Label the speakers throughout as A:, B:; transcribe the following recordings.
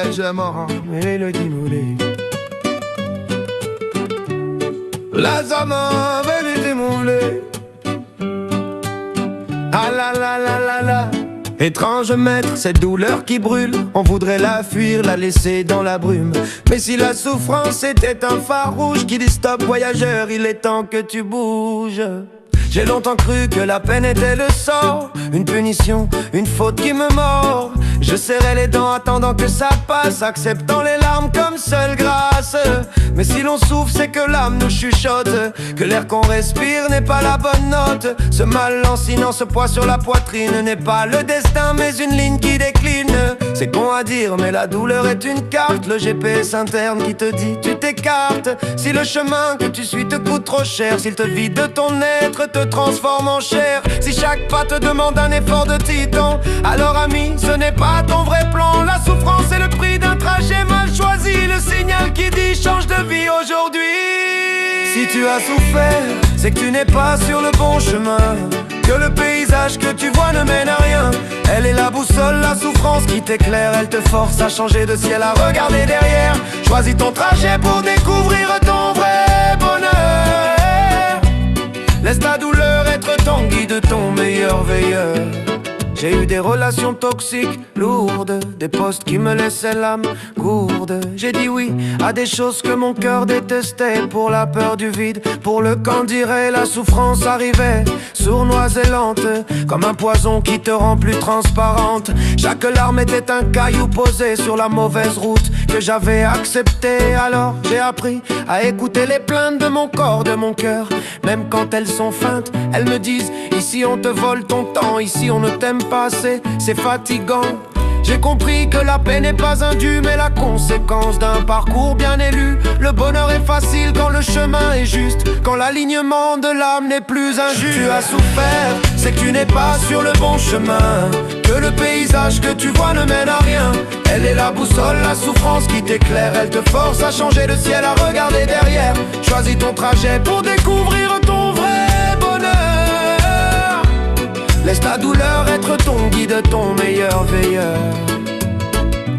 A: légèrement Mélodie. La zaman Mélodie moulée. Ah la la la la la. Étrange maître, cette douleur qui brûle, on voudrait la fuir, la laisser dans la brume. Mais si la souffrance était un phare rouge qui dit stop voyageur, il est temps que tu bouges. J'ai longtemps cru que la peine était le sort, une punition, une faute qui me mord. Je serrais les dents attendant que ça passe, acceptant les larmes comme seule grâce. Mais si l'on souffre, c'est que l'âme nous chuchote, que l'air qu'on respire n'est pas la bonne note. Ce mal lancinant, ce poids sur la poitrine n'est pas le destin mais une ligne qui décline. C'est con à dire mais la douleur est une carte, le GPS interne qui te dit tu t'écartes. Si le chemin que tu suis te coûte trop cher, s'il te vide de ton être, te transforme en chair, si chaque pas te demande un effort de titan, alors ami, ce n'est pas ton vrai plan. La souffrance est le prix d'un trajet mal choisi, le signal qui dit change de vie aujourd'hui. Si tu as souffert, c'est que tu n'es pas sur le bon chemin, que le paysage que tu vois ne mène à rien. Elle est la boussole, la souffrance qui t'éclaire, elle te force à changer de ciel, à regarder derrière. Choisis ton trajet pour découvrir ton vrai bonheur. Laisse ta douleur être ton guide, ton meilleur veilleur. J'ai eu des relations toxiques, lourdes, des postes qui me laissaient l'âme gourde. J'ai dit oui à des choses que mon cœur détestait, pour la peur du vide, pour le qu'en dirait. La souffrance arrivait, sournoise et lente, comme un poison qui te rend plus transparente. Chaque larme était un caillou posé sur la mauvaise route que j'avais acceptée. Alors j'ai appris à écouter les plaintes de mon corps, de mon cœur. Même quand elles sont feintes, elles me disent ici on te vole ton temps, ici on ne t'aime pas assez, c'est fatigant. J'ai compris que la paix n'est pas un dû mais la conséquence d'un parcours bien élu. Le bonheur est facile quand le chemin est juste, quand l'alignement de l'âme n'est plus injuste. Tu as souffert, c'est que tu n'es pas sur le bon chemin, que le paysage que tu vois ne mène à rien. Elle est la boussole, la souffrance qui t'éclaire, elle te force à changer de ciel, à regarder derrière. Choisis ton trajet pour découvrir ton vrai bonheur. Laisse ta douleur être ton guide, ton meilleur veilleur.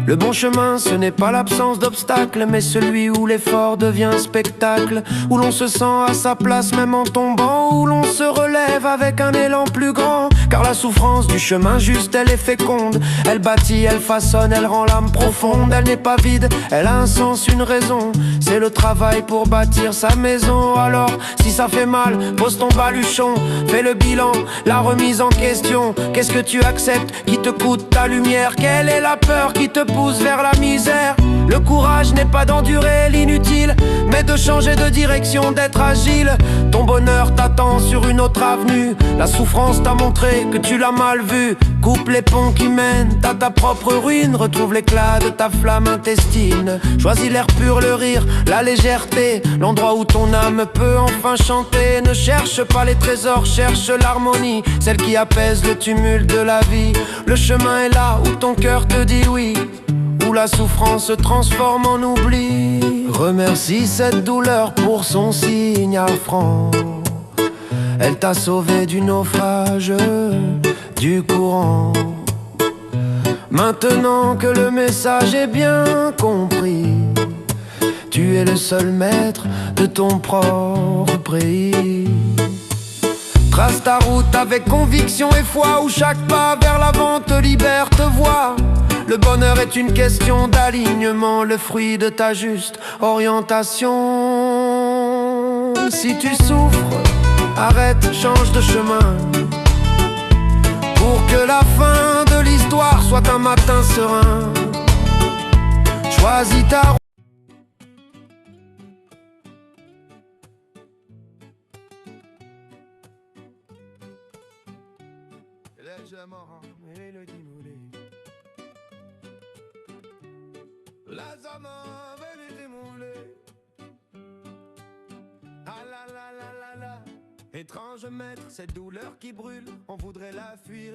A: Le bon chemin, ce n'est pas l'absence d'obstacles, mais celui où l'effort devient spectacle, où l'on se sent à sa place même en tombant, où l'on se relève avec un élan plus grand. Car la souffrance du chemin juste, elle est féconde, elle bâtit, elle façonne, elle rend l'âme profonde. Elle n'est pas vide, elle a un sens, une raison, c'est le travail pour bâtir sa maison. Alors, si ça fait mal, pose ton baluchon, fais le bilan, la remise en question. Qu'est-ce que tu acceptes qui te coûte ta lumière? Quelle est la peur qui te pousse vers la misère? Le courage n'est pas d'endurer l'inutile, mais de changer de direction, d'être agile. Ton bonheur t'attend sur une autre avenue, la souffrance t'a montré que tu l'as mal vu. Coupe les ponts qui mènent à ta propre ruine, retrouve l'éclat de ta flamme intestine. Choisis l'air pur, le rire, la légèreté, l'endroit où ton âme peut enfin chanter. Ne cherche pas les trésors, cherche l'harmonie, celle qui apaise le tumulte de la vie. Le chemin est là où ton cœur te dit oui, où la souffrance se transforme en oubli. Remercie cette douleur pour son signal franc, elle t'a sauvé du naufrage, du courant. Maintenant que le message est bien compris, tu es le seul maître de ton propre pays. Trace ta route avec conviction et foi, où chaque pas vers l'avant te libère, te voit. Le bonheur est une question d'alignement, le fruit de ta juste orientation. Si tu souffres, arrête, change de chemin, pour que la fin de l'histoire soit un matin serein. Choisis ta route. Légèrement Mélodie moulée. La zaman Mélodie moulée. Ah la la la la la. Étrange maître, cette douleur qui brûle, on voudrait la fuir.